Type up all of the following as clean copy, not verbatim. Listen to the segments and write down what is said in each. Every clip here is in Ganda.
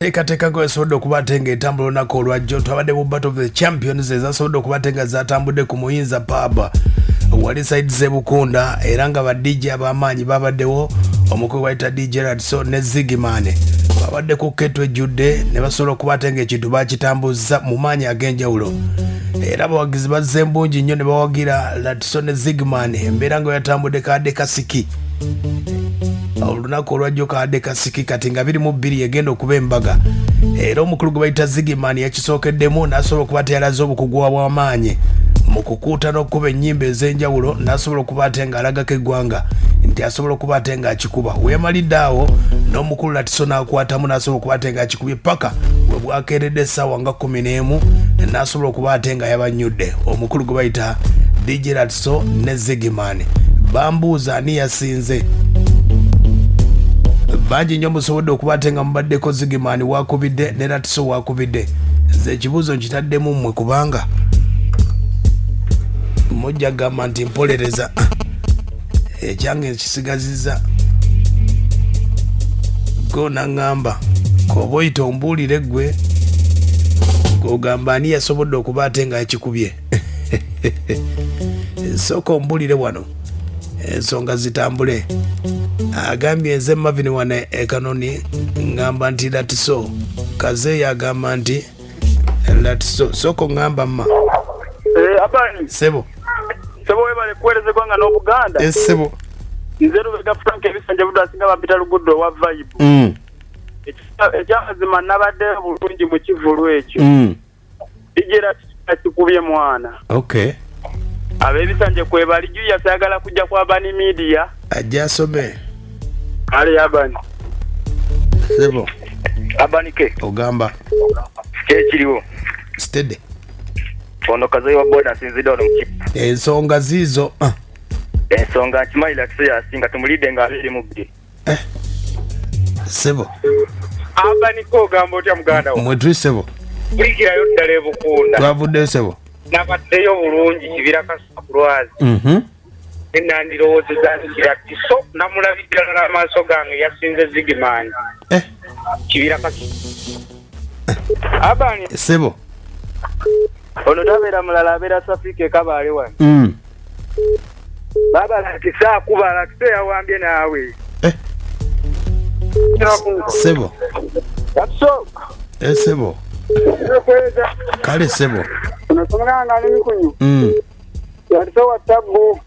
Tekateka gwe sodo okubatenga etambula olunaku olwajjo twabadde mu Battle of the Champions ezasobodde okubatenga zatambudde ku Muyinza pub wali side z'Ebukunda era nga ba DJ ab'amaanyi babaddewo omukulu wayita DJ Ratiso ne Zigman babadde ku ketto ejjudde ne basobola okubatenga ekintu bakitambuza mu maanyi ag'enjawulo era abawagizi bazze embungi nnyo ne bawagira Ratiso ne Zigman embeera nga yatambudde kadde kasiki olunaku olwajjo kadde kasiki kati nga 22 egenda okuba embaga era omukulu gwe bayita Zigman yakisookeddemu n'asobola okubateeraza obukugu bw'amaanyi mu kukuuta n'okkuba ennyimba ez'enjawulo n'asobola okubatenga alagako eggwanga nti asobola okubatenga akikuba weyamalidde awo n'omukulu Ratiso n'akwatamu n'asobola okubatenga akikubye paka bwe bwakeeredde essaawa nga 11 n'asobola okubatenga yabannyudde omukulu gwe bayita DJ Ratiso ne Zigman bambuuza ani yasinze bangi nnyo musobodde okubatenga mubaddeko Zigman wakubidde ne Ratiso wakubidde nze ekibuuzo nkitaddemu mmwe kubanga mujja gamba nti mpolereza ekyange kisigazizza go naŋŋamba koba oyita ombuulire ggwe gogamba ani yasobodde okubatenga ekikubye sooka ombuulire wano ensonga zitambule agambye nze Mavini wana ekanoni ngamba nti Ratiso kazeeyo agamba nti Ratiso soko ngamba mma abani sebo webale kuweereza eggwanga n'Obuganda sebo nze Lubega Frank ebisanja budu Asinga bapita luguudo wa vibe ekyamazima nabadde bulungi mu kivulu ekyo ijera kikubye mwana okay ab'ebisanje kwebali Julius ayagala kujja kwa Bani Media ajja asome ali abani sebo abani ke ogamba kiriwo steady ono kazayi wa boda sinzidde ono mukipa ensonga zizo ensonga nkimanyi Ratiso yasinga tumulidde nga abiri mu bbiri sebo abani ko ogamba otya muganda wo mwe tuli sebo kulikirayo ddala Ebukunda twavuddeyo sebo nabaddeyo bulungi kibira kasakulwazi enandirowoozeza nti Ratiso namulabidde ddala amaaso gange yasinze Zigman kibira abani sebo ono tabeera mulala abeera Safika ekabaale wano baba Ratiso akuba Ratiso yawambye naawe sebo Ratiso sebo kale sebo unasomanga ali mikunyu Ratiso watabu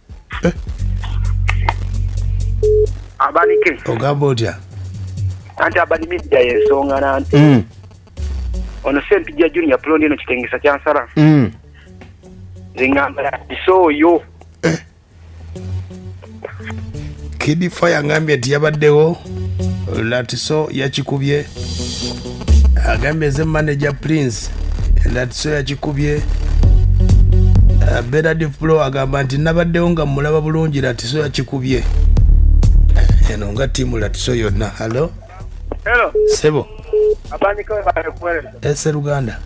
abanike ogamba otya anti Bani Media yensonga nanti ono Sempijja Junior Plondi eno kitengesa kyansala zingamba Ratiso oyo Kid Fire ngambye nti yabaddewo Ratiso yakikubye agambye ze manager Prince Ratiso yakikubye Berard Flo agamba nti nabaddewo nga mulaba bulungi Ratiso yakikubye eno nga tiimu Ratiso yonna hello sebo abanike bale kuweereza ese Luganda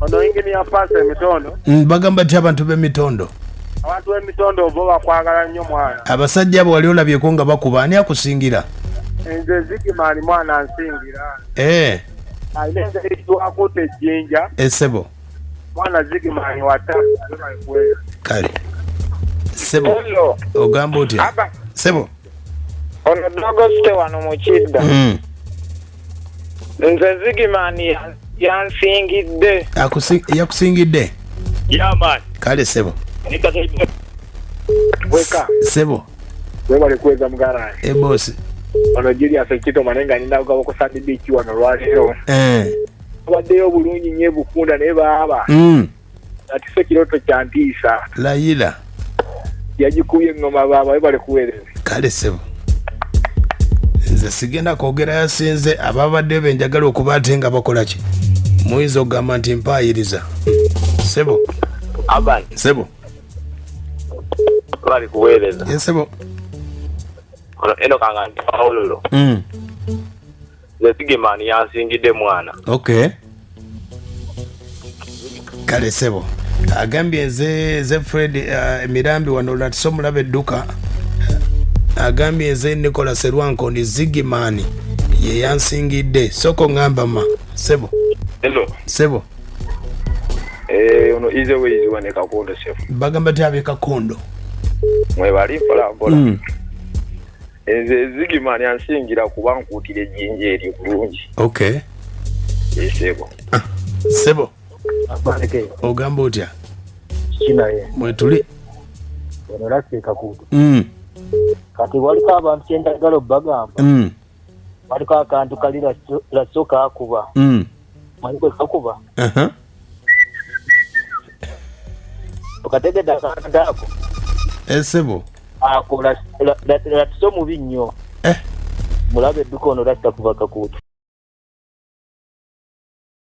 ono ingini ya pasa emitondo bagamba nti abantu b'emitondo abantu b'emitondo bo bakwagala nnyo mwana abasajja abo wali olabyeko nga bakuba ani akusingira nze Zigman mwana ansingira alina engeri twakuta ejjinja esebo mwana Zigman watabu kale sebo ogamba otya sebo ono Dogoste wano mu Kidda nze Zigman yansingidde yakusingidde yaman kale sebo weka sebo webale kuweza mugara bosi ono Julius ekito manenga ninda kugaba ku Sandy Beach wano lwaleero baddeyo bulungi nnyo Ebukunda naye baaba Ratiso kiroto kyantiisa layira yagikubye engoma baaba webale kuweereza kale sebo nze sigenda kwogera yasinze ababadde benjagala okubatenga bakola ki muyinza okugamba nti mpaayiriza sebo abani sebo bali kuweereza sebo eno kanga nti Paulolo ze Zigman yansingidde mwana okay kale sebo agambye ze Fred Emirambi wano Ratiso mulaba edduka agambye nze Nicolas Serwanko ni Zigman ye yansingidde soko ngamba ma Sebo. Hello. Sebo. Ono easy ways wane Kakondo chef. Bagamba tyabe Kakondo. Mwe bali pala mbola. Zigman yansingira kubankutire jinje eri bulungi. Okay. Sebo. Sebo. Abaleke. Ogamba otya? Kinaye. Mwetuli. Ono Ratiso Kakutu. Kati waliko abantu kyendagala bagamba. Waliko akantu kali Ratiso kakuba. Waliko kakuba. Okategedde akantu ako. Sebo. Ako Ratiso mubi nnyo. Mulabe edduka ono Ratiso kuba Kakutu.